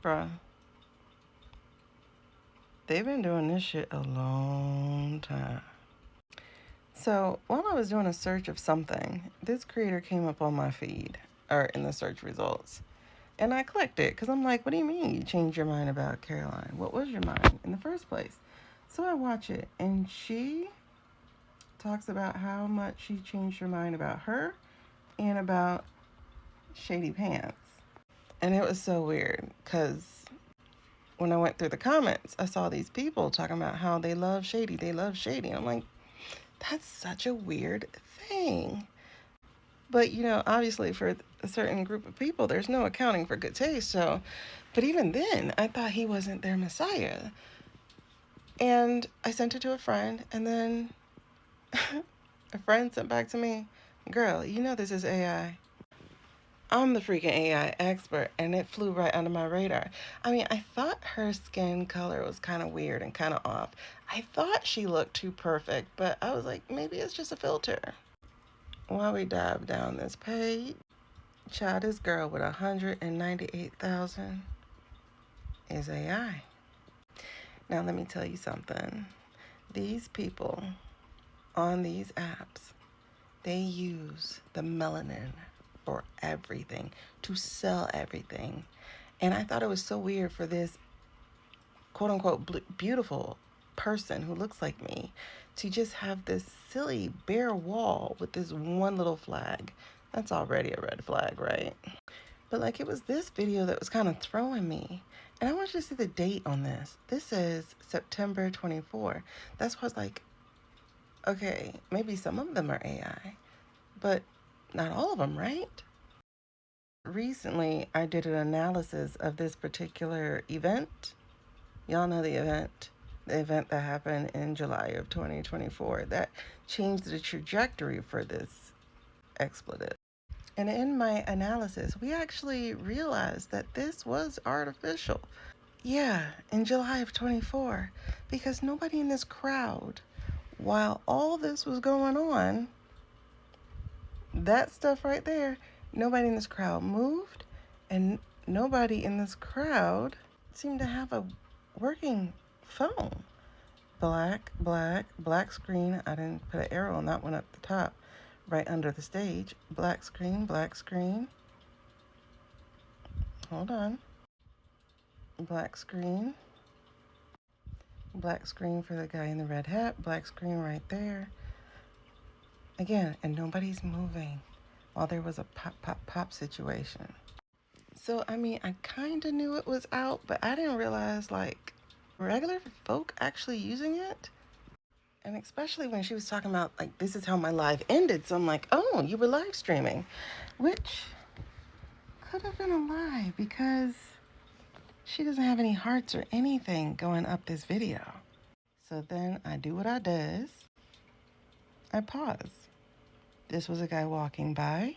Okra, they've been doing this shit a long time. So while I was doing a search of something, this creator came up on my feed, or in the search results. And I clicked it because I'm like, what do you mean you changed your mind about Caroline? What was your mind in the first place? So I watch it, and she talks about how much she changed her mind about her and about Shady Pants. And it was so weird because when I went through the comments, I saw these people talking about how they love Shady. They love Shady. And I'm like, that's such a weird thing. But, obviously for a certain group of people, there's no accounting for good taste. So, but even then, I thought he wasn't their Messiah. And I sent it to a friend, and then a friend sent back to me, girl, this is AI. I'm the freaking AI expert, and it flew right under my radar. I mean, I thought her skin color was kind of weird and kind of off. I thought she looked too perfect, but I was like, maybe it's just a filter. While we dive down this page, child, this girl with 198,000 is AI. Now, let me tell you something. These people on these apps, they use the melanin for everything, to sell everything. And I thought it was so weird for this quote unquote beautiful person who looks like me to just have this silly bare wall with this one little flag. That's already a red flag, right? But like, it was this video that was kind of throwing me. And I want you to see the date on this. This says September 24. That's why I was like, okay, maybe some of them are AI, but not all of them, right? Recently, I did an analysis of this particular event. Y'all know the event that happened in July of 2024 that changed the trajectory for this expletive. And in my analysis, we actually realized that this was artificial. Yeah, in July of 24, because nobody in this crowd, while all this was going on, that stuff right there, nobody in this crowd moved, and nobody in this crowd seemed to have a working phone. Black screen. I didn't put an arrow on that one up the top, right under the stage. Black screen. Hold on. Black screen. Black screen for the guy in the red hat. Black screen right there. Again, and nobody's moving while there was a pop situation. So, I mean, I kind of knew it was out, but I didn't realize, like, regular folk actually using it. And especially when she was talking about, like, this is how my live ended. So I'm like, oh, you were live streaming, which could have been a lie because she doesn't have any hearts or anything going up this video. So then I do what I does. I pause. This was a guy walking by.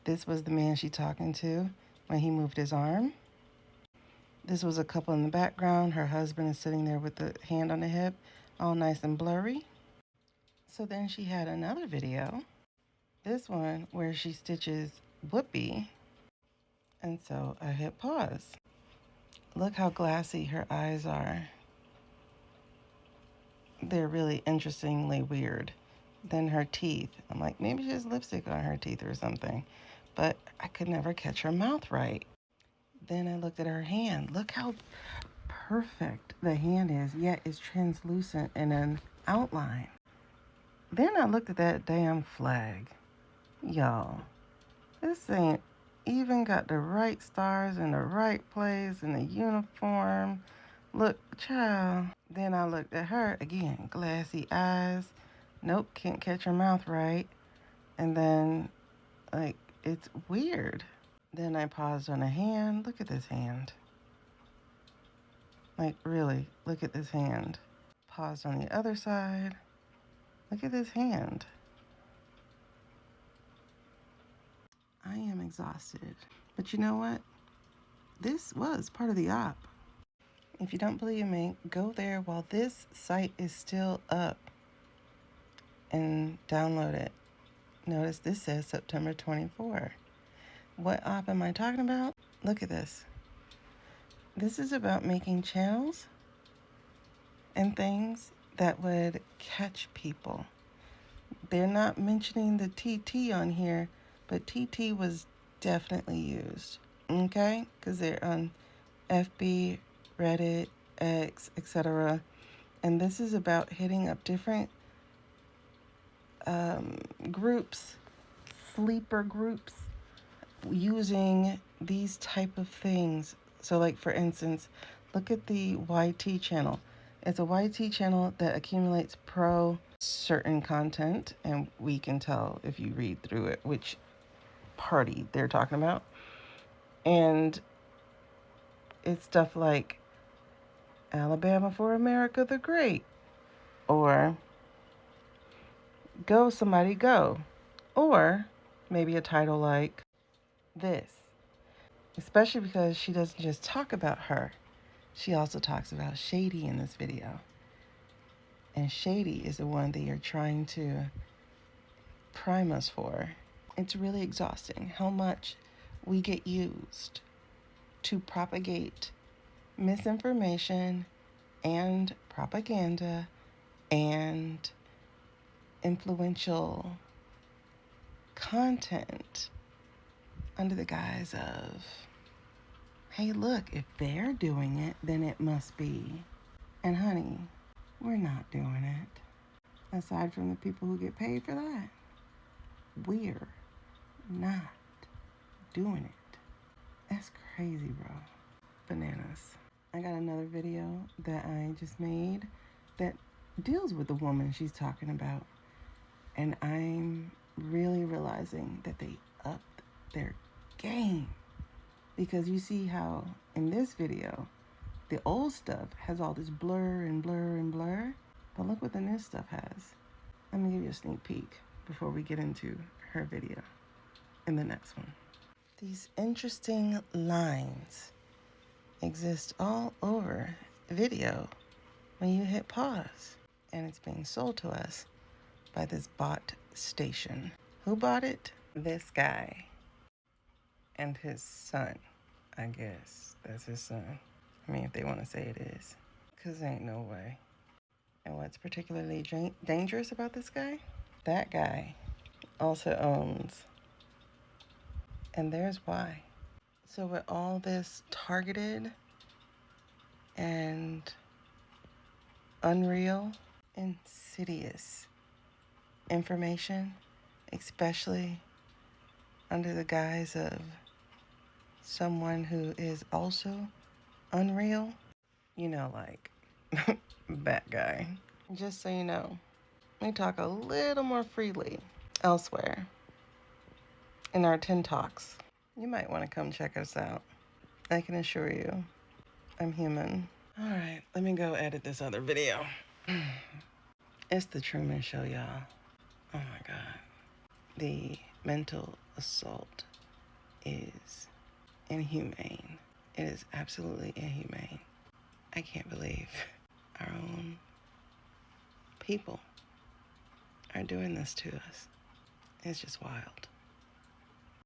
This was the man she talking to when he moved his arm. This was a couple in the background. Her husband is sitting there with the hand on the hip, all nice and blurry. So then she had another video, this one where she stitches Whoopi. And so I hit pause. Look how glassy her eyes are. They're really interestingly weird. Then her teeth. I'm like, maybe she has lipstick on her teeth or something. But I could never catch her mouth right. Then I looked at her hand. Look how perfect the hand is, yet it's translucent in an outline. Then I looked at that damn flag. Y'all, this ain't even got the right stars in the right place in the uniform. Look, child. Then I looked at her again. Glassy eyes. Nope, can't catch her mouth right. And then, like, it's weird. Then I paused on a hand. Look at this hand. Like, really, look at this hand. Paused on the other side. Look at this hand. I am exhausted. But you know what? This was part of the op. If you don't believe me, go there while this site is still up and download it. Notice this says September 24. What op am I talking about? Look at this. This is about making channels and things that would catch people. They're not mentioning the TT on here, but TT was definitely used, okay? Because they're on FB, Reddit, X, etc. And this is about hitting up different groups, sleeper groups, using these type of things. So like for instance, look at the YT channel. It's a YT channel that accumulates pro certain content, and we can tell if you read through it which party they're talking about. And it's stuff like Alabama for America the Great, or Go Somebody Go, or maybe a title like this. Especially because she doesn't just talk about her, she also talks about Shady in this video. And Shady is the one that you're trying to prime us for. It's really exhausting how much we get used to propagate misinformation and propaganda and influential content under the guise of, hey, look, if they're doing it, then it must be. And honey, we're not doing it. Aside from the people who get paid for that, we're not doing it. That's crazy, bro. Bananas. I got another video that I just made that deals with the woman she's talking about. And I'm really realizing that they upped their game. Because you see how in this video, the old stuff has all this blur and blur and blur. But look what the new stuff has. Let me give you a sneak peek before we get into her video in the next one. These interesting lines exist all over video when you hit pause. And it's being sold to us by this bot station. Who bought it? This guy and his son. I guess that's his son. I mean, if they want to say it is. Because ain't no way. And what's particularly dangerous about this guy? That guy also owns, and there's why. So with all this targeted and unreal, insidious information, especially under the guise of someone who is also unreal, you know, like that guy. Just so you know, we talk a little more freely elsewhere in our 10 Talks. You might want to come check us out. I can assure you, I'm human. All right, let me go edit this other video. It's the Truman Show, y'all. Oh my God. The mental assault is inhumane. It is absolutely inhumane. I can't believe our own people are doing this to us. It's just wild.